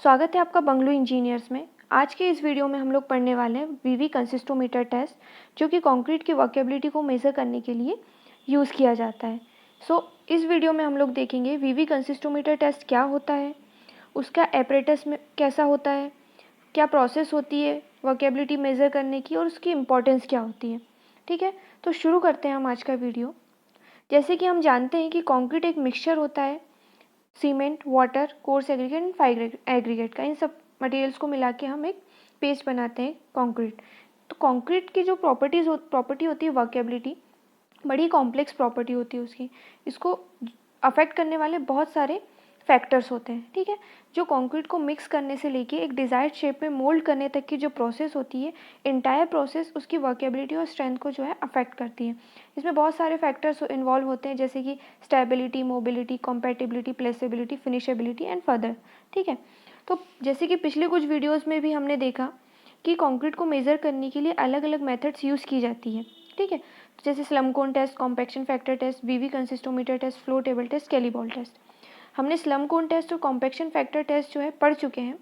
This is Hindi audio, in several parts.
स्वागत है आपका बंगलो इंजीनियर्स में। आज के इस वीडियो में हम लोग पढ़ने वाले हैं वीवी कंसिस्टोमीटर टेस्ट, जो कि कंक्रीट की वर्केबिलिटी को मेज़र करने के लिए यूज़ किया जाता है। इस वीडियो में हम लोग देखेंगे वीवी कंसिस्टोमीटर टेस्ट क्या होता है, उसका एपरेटस में कैसा होता है, क्या प्रोसेस होती है वर्केबिलिटी मेज़र करने की और उसकी इम्पोर्टेंस क्या होती है। ठीक है, तो शुरू करते हैं हम आज का वीडियो। जैसे कि हम जानते हैं कि कंक्रीट एक मिक्सचर होता है cement, water, coarse aggregate and fine aggregate का। इन सब मटेरियल्स को मिला के हम एक पेस्ट बनाते हैं कंक्रीट। तो कंक्रीट की जो प्रॉपर्टी होती है वर्केबिलिटी, बड़ी कॉम्प्लेक्स प्रॉपर्टी होती है उसकी। इसको अफेक्ट करने वाले बहुत सारे फैक्टर्स होते हैं। ठीक है, जो कंक्रीट को मिक्स करने से लेके एक डिज़ायर्ड शेप में मोल्ड करने तक की जो प्रोसेस होती है, इंटायर प्रोसेस उसकी वर्केबिलिटी और स्ट्रेंथ को जो है अफेक्ट करती है। इसमें बहुत सारे फैक्टर्स इन्वॉल्व होते हैं, जैसे कि stability, mobility, compatibility, placeability, finishability and further. ठीक है, तो जैसे कि पिछले कुछ वीडियोज़ में भी हमने देखा कि कंक्रीट को मेज़र करने के लिए अलग अलग मेथड्स यूज़ की जाती है। ठीक है, जैसे slump cone test, compaction factor test, vee bee consistometer test, flow table test, Kelly ball test. हमने स्लम कोन टेस्ट और कॉम्पैक्शन फैक्टर टेस्ट जो है पढ़ चुके हैं।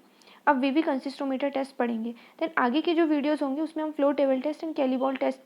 अब वीवी कंसिस्टोमीटर टेस्ट पढ़ेंगे। देन आगे के जो वीडियोस होंगे उसमें हम flow table test and Kelly ball test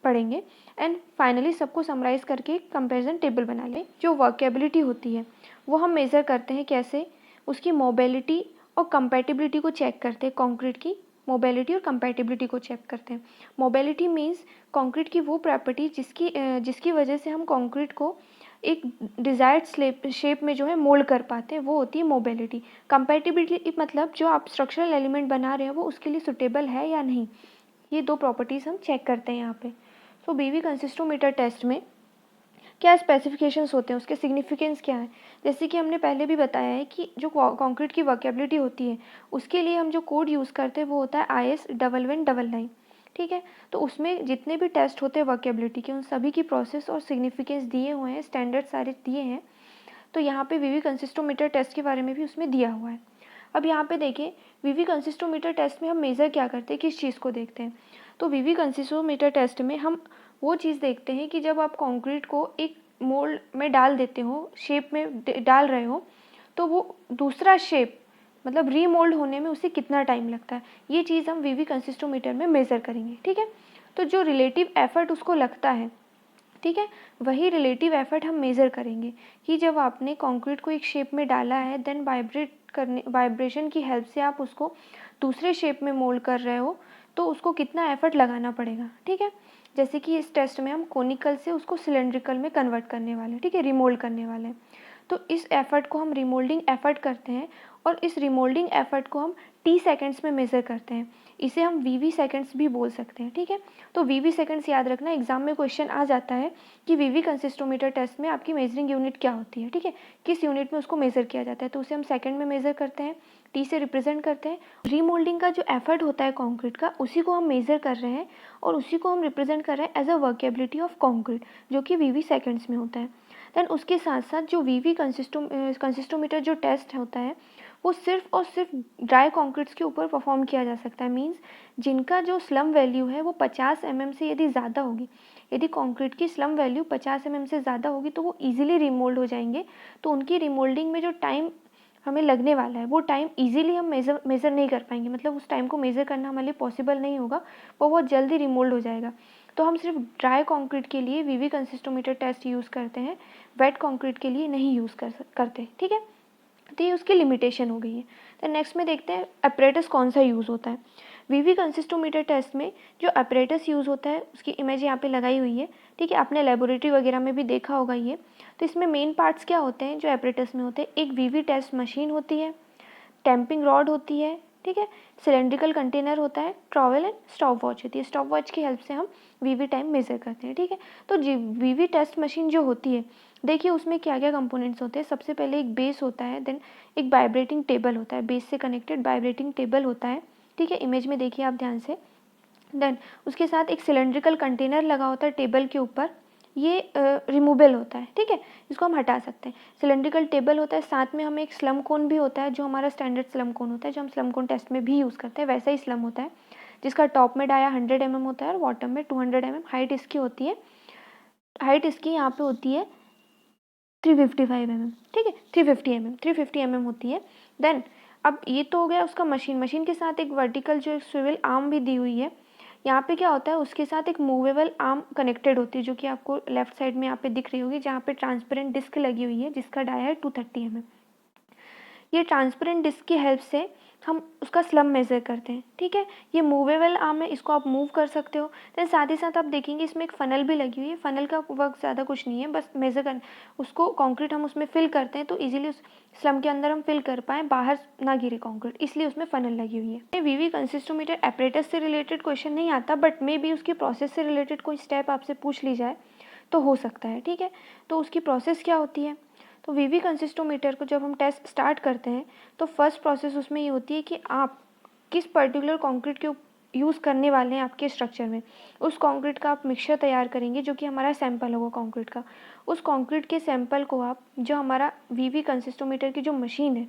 पढ़ेंगे। एंड फाइनली सबको समराइज़ करके एक कंपैरिजन टेबल बना लें। जो वर्केबिलिटी होती है वो हम मेज़र करते हैं कैसे, उसकी मोबिलिटी और कंपैटिबिलिटी को चेक करते हैं। कंक्रीट की मोबिलिटी और कंपैटिबिलिटी को चेक करते हैं। मोबिलिटी मीन्स कंक्रीट की वो प्रॉपर्टी जिसकी वजह से हम कंक्रीट को एक डिज़ायर्ड शेप में जो है मोल्ड कर पाते हैं, वो होती है मोबिलिटी। कंपैटिबिलिटी मतलब जो आप स्ट्रक्चरल एलिमेंट बना रहे हैं वो उसके लिए सुटेबल है या नहीं। ये दो प्रॉपर्टीज़ हम चेक करते हैं यहाँ पे। सो वीवी कंसिस्टोमीटर टेस्ट में क्या स्पेसिफिकेशंस होते हैं, उसके सिग्निफिकेंस क्या है। जैसे कि हमने पहले भी बताया है कि जो कंक्रीट की वर्केबिलिटी होती है उसके लिए हम जो कोड यूज़ करते हैं वो होता है IS 1199। ठीक है, तो उसमें जितने भी टेस्ट होते हैं वर्केबिलिटी के, उन सभी की प्रोसेस और सिग्निफिकेंस दिए हुए हैं, स्टैंडर्ड सारे दिए हैं। तो यहाँ पे वीवी कंसिस्टोमीटर टेस्ट के बारे में भी उसमें दिया हुआ है। अब यहाँ पे देखें, वीवी कंसिस्टोमीटर टेस्ट में हम मेज़र क्या करते हैं, किस चीज़ को देखते हैं। तो वीवी कंसिस्टोमीटर टेस्ट में हम वो चीज़ देखते हैं कि जब आप कंक्रीट को एक मोल्ड में डाल देते हो, शेप में डाल रहे हो, तो वो दूसरा शेप मतलब रीमोल्ड होने में उसे कितना टाइम लगता है। ये चीज़ हम वीवी कंसिस्टोमीटर में मेज़र करेंगे। ठीक है, तो जो रिलेटिव एफर्ट उसको लगता है, ठीक है, वही रिलेटिव एफर्ट हम मेज़र करेंगे कि जब आपने कंक्रीट को एक शेप में डाला है, देन वाइब्रेशन की हेल्प से आप उसको दूसरे शेप में मोल्ड कर रहे हो, तो उसको कितना एफर्ट लगाना पड़ेगा। ठीक है, जैसे कि इस टेस्ट में हम कोनिकल से उसको सिलेंड्रिकल में कन्वर्ट करने वाले हैं। ठीक है, रिमोल्ड करने वाले हैं। तो इस एफर्ट को हम रिमोल्डिंग एफर्ट करते हैं और इस रिमोल्डिंग एफर्ट को हम टी सेकेंड्स में मेज़र करते हैं। इसे हम वीवी सेकेंड्स भी बोल सकते हैं। ठीक है, तो वीवी सेकेंड्स याद रखना, एग्जाम में क्वेश्चन आ जाता है कि वीवी कंसिस्टोमीटर टेस्ट में आपकी मेजरिंग यूनिट क्या होती है। ठीक है, किस यूनिट में उसको मेज़र किया जाता है, तो उसे हम सेकंड में मेज़र करते हैं, टी से रिप्रेजेंट करते हैं। रीमोल्डिंग का जो एफर्ट होता है कंक्रीट का, उसी को हम मेज़र कर रहे हैं और उसी को हम रिप्रेजेंट कर रहे हैं as a workability of concrete, जो कि वीवी सेकेंड्स में होता है। देन उसके साथ साथ जो वीवी कंसिस्टोमीटर जो टेस्ट होता है वो सिर्फ और सिर्फ ड्राई कंक्रीट्स के ऊपर परफॉर्म किया जा सकता है। मींस जिनका जो स्लम वैल्यू है वो 50 mm से यदि ज़्यादा होगी, यदि कंक्रीट की स्लम वैल्यू 50 mm से ज़्यादा होगी तो वो इजीली रिमोल्ड हो जाएंगे। तो उनकी रिमोल्डिंग में जो टाइम हमें लगने वाला है वो टाइम इजीली हम मेज़र नहीं कर पाएंगे, मतलब उस टाइम को मेज़र करना हमारे लिए पॉसिबल नहीं होगा, वो बहुत जल्दी रिमोल्ड हो जाएगा। तो हम सिर्फ ड्राई कंक्रीट के लिए वीवी कंसिस्टोमीटर टेस्ट यूज़ करते हैं, वेट कंक्रीट के लिए नहीं यूज़ करते। ठीक है, तो ये उसकी लिमिटेशन हो गई है। तो नेक्स्ट में देखते हैं अपरेटस कौन सा यूज़ होता है। वीवी कंसिस्टोमीटर टेस्ट में जो अपरेटस यूज़ होता है उसकी इमेज यहाँ पे लगाई हुई है। ठीक है, आपने लेबोरेटरी वगैरह में भी देखा होगा ये। तो इसमें मेन पार्ट्स क्या होते हैं जो अपरेटस में होते हैं, एक वीवी टेस्ट मशीन होती है, टैंपिंग रॉड होती है, ठीक है, सिलेंड्रिकल कंटेनर होता है, ट्रॉवेल एंड स्टॉप वॉच होती है। स्टॉप वॉच की हेल्प से हम वीवी टाइम मेज़र करते हैं। ठीक है, तो वीवी टेस्ट मशीन जो होती है, देखिए उसमें क्या क्या कंपोनेंट्स होते हैं। सबसे पहले एक बेस होता है, देन एक वाइब्रेटिंग टेबल होता है, बेस से कनेक्टेड वाइब्रेटिंग टेबल होता है। ठीक है, इमेज में देखिए आप ध्यान से। देन उसके साथ एक सिलेंड्रिकल कंटेनर लगा होता है टेबल के ऊपर, ये रिमूवेबल होता है। ठीक है, इसको हम हटा सकते हैं। सिलेंड्रिकल टेबल होता है, साथ में हमें एक स्लम कोन भी होता है, जो हमारा स्टैंडर्ड स्लम कोन होता है, जो हम स्लम कोन टेस्ट में भी यूज़ करते हैं, वैसा ही स्लम होता है, जिसका टॉप में डाया 100 mm होता है और बॉटम में 200 mm। हाइट इसकी होती है, हाइट इसकी यहाँ पे होती है 355 mm। ठीक है, 350 mm होती है। देन अब ये तो हो गया उसका मशीन के साथ एक वर्टिकल जो एक स्विvel आर्म भी दी हुई है। यहाँ पे क्या होता है, उसके साथ एक मूवेबल आर्म कनेक्टेड होती है, जो कि आपको लेफ्ट साइड में यहाँ पे दिख रही होगी, जहाँ पे ट्रांसपेरेंट डिस्क लगी हुई है जिसका डाया है 230 mm। ये ट्रांसपेरेंट डिस्क की हेल्प से हम उसका स्लम मेज़र करते हैं, ठीक है। ये मूवेबल आर्म है, इसको आप मूव कर सकते हो। देन साथ ही साथ आप देखेंगे इसमें एक फ़नल भी लगी हुई है। फ़नल का वर्क ज़्यादा कुछ नहीं है, बस मेज़र कर उसको कंक्रीट हम उसमें फिल करते हैं तो इजीली उस स्लम के अंदर हम फिल कर पाएँ, बाहर ना गिरे कंक्रीट, इसलिए उसमें फ़नल लगी हुई है। वीवी कंसिस्टोमीटर एपरेटस से रिलेटेड क्वेश्चन नहीं आता, बट मे बी उसकी प्रोसेस से रिलेटेड कोई स्टेप आपसे पूछ ली जाए तो हो सकता है, ठीक है। तो उसकी प्रोसेस क्या होती है? तो वीवी कंसिस्टोमीटर को जब हम टेस्ट स्टार्ट करते हैं तो फर्स्ट प्रोसेस उसमें ये होती है कि आप किस पर्टिकुलर कंक्रीट के यूज़ करने वाले हैं आपके स्ट्रक्चर में, उस कंक्रीट का आप मिक्सचर तैयार करेंगे जो कि हमारा सैंपल होगा कंक्रीट का। उस कंक्रीट के सैंपल को आप जो हमारा वीवी कंसिस्टोमीटर की जो मशीन है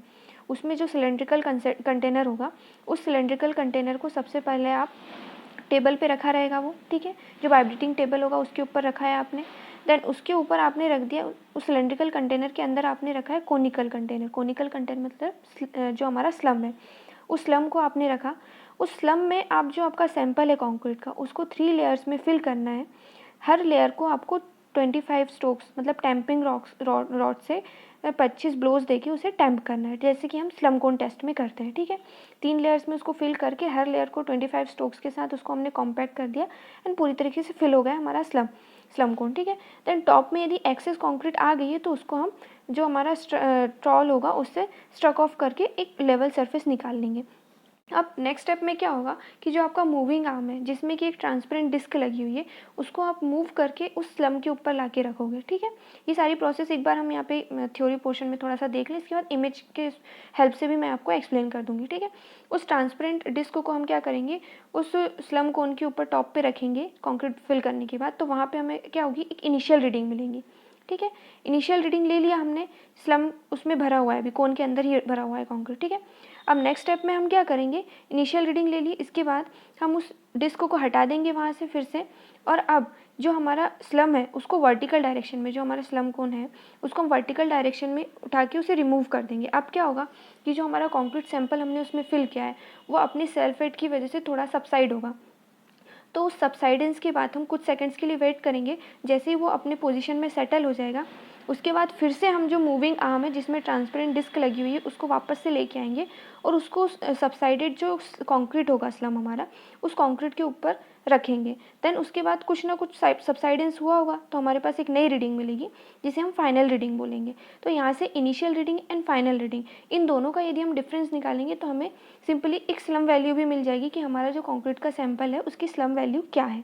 उसमें जो सिलेंड्रिकल कंटेनर होगा, उस सिलेंड्रिकल कंटेनर को सबसे पहले आप टेबल पे रखा रहेगा वो, ठीक है। जो वाइब्रेटिंग टेबल होगा उसके ऊपर रखा है आपने। देन उसके ऊपर आपने रख दिया, उस सिलेंड्रिकल कंटेनर के अंदर आपने रखा है कोनिकल कंटेनर। कोनिकल कंटेनर मतलब जो हमारा स्लम है, उस स्लम को आपने रखा। उस स्लम में आप जो आपका सैंपल है कंक्रीट का, उसको 3 लेयर्स में फिल करना है। हर लेयर को आपको 25 स्ट्रोक्स मतलब टैंपिंग रॉड से 25 ब्लोज देके उसे टैंप करना है, जैसे कि हम स्लम कोन टेस्ट में करते हैं, ठीक है। 3 लेयर्स में उसको फिल करके हर लेयर को 25 स्ट्रोक्स के साथ उसको हमने कॉम्पैक्ट कर दिया एंड पूरी तरीके से फिल हो गया हमारा स्लम कोन, ठीक है। देन टॉप में यदि एक्सेस कंक्रीट आ गई है तो उसको हम जो हमारा ट्रॉल होगा उससे स्ट्रक ऑफ करके एक लेवल सरफेस निकाल लेंगे। अब नेक्स्ट स्टेप में क्या होगा कि जो आपका मूविंग आर्म है जिसमें कि एक ट्रांसपेरेंट डिस्क लगी हुई है, उसको आप मूव करके उस स्लम के ऊपर लाके रखोगे, ठीक है। ये सारी प्रोसेस एक बार हम यहाँ पे थ्योरी पोर्शन में थोड़ा सा देख लें, इसके बाद इमेज के हेल्प से भी मैं आपको एक्सप्लेन कर दूंगी, ठीक है। उस ट्रांसपेरेंट डिस्क को हम क्या करेंगे, उस स्लम कोन के ऊपर टॉप पे रखेंगे कंक्रीट फिल करने के बाद, तो वहाँ पर हमें क्या होगी, एक इनिशियल रीडिंग मिलेंगी, ठीक है। इनिशियल रीडिंग ले लिया हमने, स्लम उसमें भरा हुआ है, अभी कोन के अंदर ही भरा हुआ है कंक्रीट, ठीक है। अब नेक्स्ट स्टेप में हम क्या करेंगे, इनिशियल रीडिंग ले ली, इसके बाद हम उस डिस्क को हटा देंगे वहाँ से फिर से, और अब जो हमारा स्लम है उसको वर्टिकल डायरेक्शन में, जो हमारा स्लम कोन है उसको हम वर्टिकल डायरेक्शन में उठा के उसे रिमूव कर देंगे। अब क्या होगा कि जो हमारा कॉन्क्रीट सैंपल हमने उसमें फिल किया है वो अपनी सेल्फ वेट की वजह से थोड़ा सबसाइड होगा। तो उस सबसाइडेंस के बाद हम कुछ सेकंड्स के लिए वेट करेंगे, जैसे ही वो अपने पोजीशन में सेटल हो जाएगा उसके बाद फिर से हम जो मूविंग आर्म है जिसमें ट्रांसपेरेंट डिस्क लगी हुई है उसको वापस से लेके आएंगे और उसको सबसाइडेड जो कंक्रीट होगा स्लम हमारा, उस कंक्रीट के ऊपर रखेंगे। देन उसके बाद कुछ ना कुछ सबसाइडेंस हुआ होगा तो हमारे पास एक नई रीडिंग मिलेगी जिसे हम फाइनल रीडिंग बोलेंगे। तो यहाँ से initial reading and final reading, इन दोनों का यदि हम डिफरेंस निकालेंगे तो हमें सिंपली एक स्लम वैल्यू भी मिल जाएगी कि हमारा जो कंक्रीट का सैंपल है उसकी स्लम वैल्यू क्या है।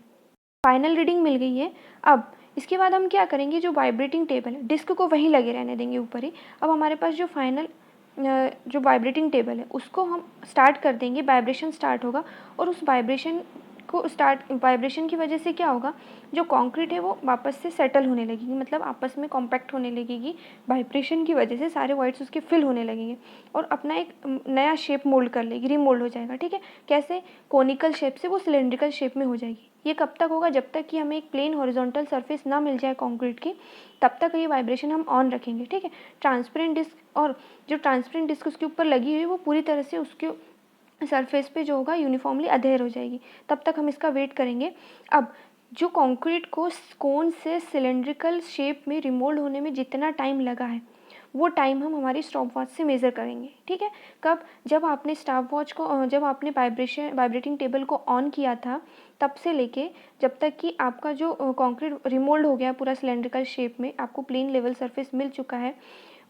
फाइनल रीडिंग मिल गई है। अब इसके बाद हम क्या करेंगे, जो वाइब्रेटिंग टेबल है डिस्क को वहीं लगे रहने देंगे ऊपर ही। अब हमारे पास जो फाइनल जो वाइब्रेटिंग टेबल है उसको हम स्टार्ट कर देंगे, वाइब्रेशन स्टार्ट होगा और उस वाइब्रेशन की वजह से क्या होगा, जो कंक्रीट है वो वापस से सेटल होने लगेगी, मतलब आपस में कॉम्पैक्ट होने लगेगी। वाइब्रेशन की वजह से सारे वाइड्स उसके फिल होने लगेंगे और अपना एक नया शेप मोल्ड कर लेगी, रीमोल्ड हो जाएगा, ठीक है। कैसे, कोनिकल शेप से वो सिलेंड्रिकल शेप में हो जाएगी। ये कब तक होगा, जब तक कि हमें एक प्लेन हॉरिजॉन्टल सरफेस ना मिल जाए कंक्रीट की, तब तक ये वाइब्रेशन हम ऑन रखेंगे, ठीक है। ट्रांसपेरेंट डिस्क और जो ट्रांसपेरेंट डिस्क उसके ऊपर लगी हुई है वो पूरी तरह से उसके सरफेस पे जो होगा यूनिफॉर्मली अधेर हो जाएगी, तब तक हम इसका वेट करेंगे। अब जो कंक्रीट को कोन से सिलेंड्रिकल शेप में रिमोल्ड होने में जितना टाइम लगा है वो टाइम हम हमारी स्टॉप वॉच से मेज़र करेंगे, ठीक है। कब, जब आपने जब आपने वाइब्रेटिंग टेबल को ऑन किया था तब से लेके जब तक कि आपका जो कंक्रीट रिमोल्ड हो गया पूरा सिलेंड्रिकल शेप में, आपको प्लेन लेवल सरफेस मिल चुका है,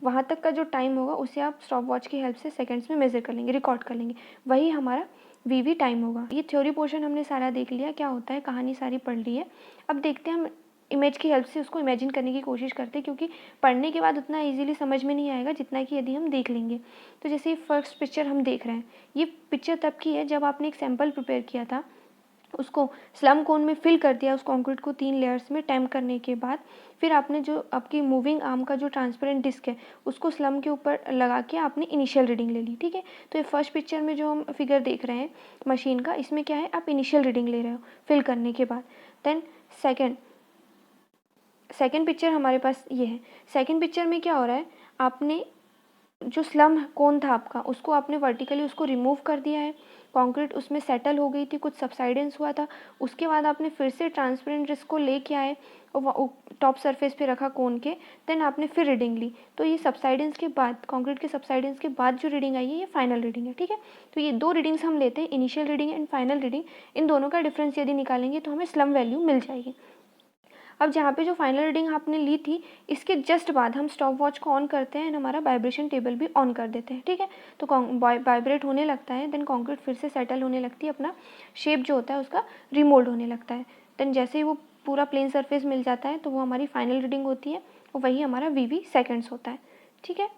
वहाँ तक का जो टाइम होगा उसे आप स्टॉप वॉच की हेल्प से सेकंड्स में मेज़र कर लेंगे, रिकॉर्ड कर लेंगे, वही हमारा वीवी टाइम होगा। ये थ्योरी पोर्शन हमने सारा देख लिया, क्या होता है कहानी सारी पढ़ ली है। अब देखते हैं हम इमेज की हेल्प से उसको इमेजिन करने की कोशिश करते हैं, क्योंकि पढ़ने के बाद उतना इजीली समझ में नहीं आएगा जितना कि यदि हम देख लेंगे। तो जैसे ये फर्स्ट पिक्चर हम देख रहे हैं, ये पिक्चर तब की है जब आपने एक सैंपल प्रिपेयर किया था, उसको स्लम कोन में फिल कर दिया, उस कंक्रीट को 3 लेयर्स में टैम्प करने के बाद फिर आपने जो आपकी मूविंग आर्म का जो ट्रांसपेरेंट डिस्क है उसको स्लम के ऊपर लगा के आपने इनिशियल रीडिंग ले ली, ठीक है। तो ये फर्स्ट पिक्चर में जो हम फिगर देख रहे हैं मशीन का, इसमें क्या है, आप इनिशियल रीडिंग ले रहे हो फिल करने के बाद। देन सेकेंड पिक्चर हमारे पास ये है। सेकेंड पिक्चर में क्या हो रहा है, आपने जो स्लम कोन था आपका, उसको आपने वर्टिकली उसको रिमूव कर दिया है, कंक्रीट उसमें सेटल हो गई थी, कुछ सबसाइडेंस हुआ था, उसके बाद आपने फिर से ट्रांसपेरेंट इसको लेके आए और टॉप सरफेस पे रखा कोन के, देन आपने फिर रीडिंग ली। तो ये सबसाइडेंस के बाद, कंक्रीट के सबसाइडेंस के बाद जो रीडिंग आई है ये फाइनल रीडिंग है, ठीक है। तो ये 2 रीडिंग्स हम लेते हैं, initial reading and final reading. इन दोनों का डिफरेंस यदि निकालेंगे तो हमें स्लम वैल्यू मिल जाएगी। अब जहाँ पे जो फाइनल रीडिंग आपने ली थी, इसके जस्ट बाद हम स्टॉप वॉच को ऑन करते हैं एंड हमारा वाइब्रेशन टेबल भी ऑन कर देते हैं, ठीक है। तो वाइब्रेट होने लगता है, देन कॉन्क्रीट फिर से सेटल होने लगती है, अपना शेप जो होता है उसका रिमोल्ड होने लगता है। देन जैसे ही वो पूरा प्लेन सरफेस मिल जाता है तो वो हमारी फाइनल रीडिंग होती है और वही हमारा वीवी सेकेंड्स होता है, ठीक है।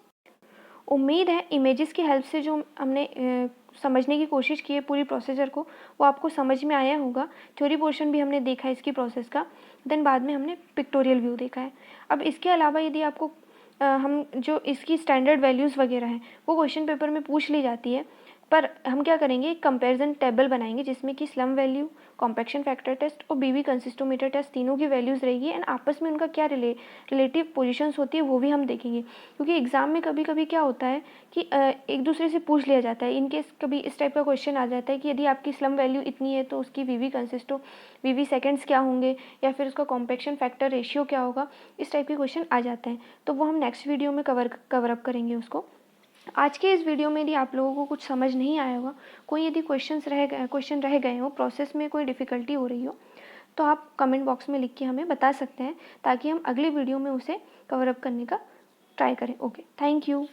उम्मीद है इमेजेस की हेल्प से जो हमने समझने की कोशिश की है पूरी प्रोसीजर को, वो आपको समझ में आया होगा। थ्योरी पोर्शन भी हमने देखा है इसकी प्रोसेस का, देन बाद में हमने पिक्टोरियल व्यू देखा है। अब इसके अलावा यदि आपको हम जो इसकी स्टैंडर्ड वैल्यूज़ वगैरह हैं वो क्वेश्चन पेपर में पूछ ली जाती है, पर हम क्या करेंगे, एक कंपैरिजन टेबल बनाएंगे जिसमें कि slump value, compaction factor test और बीवी कंसिस्टोमीटर टेस्ट तीनों की वैल्यूज़ रहेगी एंड आपस में उनका क्या रिलेटिव पोजीशंस होती है वो भी हम देखेंगे। क्योंकि एग्ज़ाम में कभी कभी क्या होता है कि एक दूसरे से पूछ लिया जाता है, इनकेस कभी इस टाइप का क्वेश्चन आ जाता है कि यदि आपकी स्लम वैल्यू इतनी है तो उसकी वीवी सेकेंड्स क्या होंगे या फिर उसका कॉम्पैक्शन फैक्टर रेशियो क्या होगा, इस टाइप के क्वेश्चन आ जाते हैं। तो वो हम नेक्स्ट वीडियो में कवर अप करेंगे उसको। आज के इस वीडियो में यदि आप लोगों को कुछ समझ नहीं आया होगा, कोई यदि क्वेश्चन रह गए हो, प्रोसेस में कोई डिफ़िकल्टी हो रही हो, तो आप कमेंट बॉक्स में लिख के हमें बता सकते हैं ताकि हम अगले वीडियो में उसे कवर अप करने का ट्राई करें। Okay, thank you.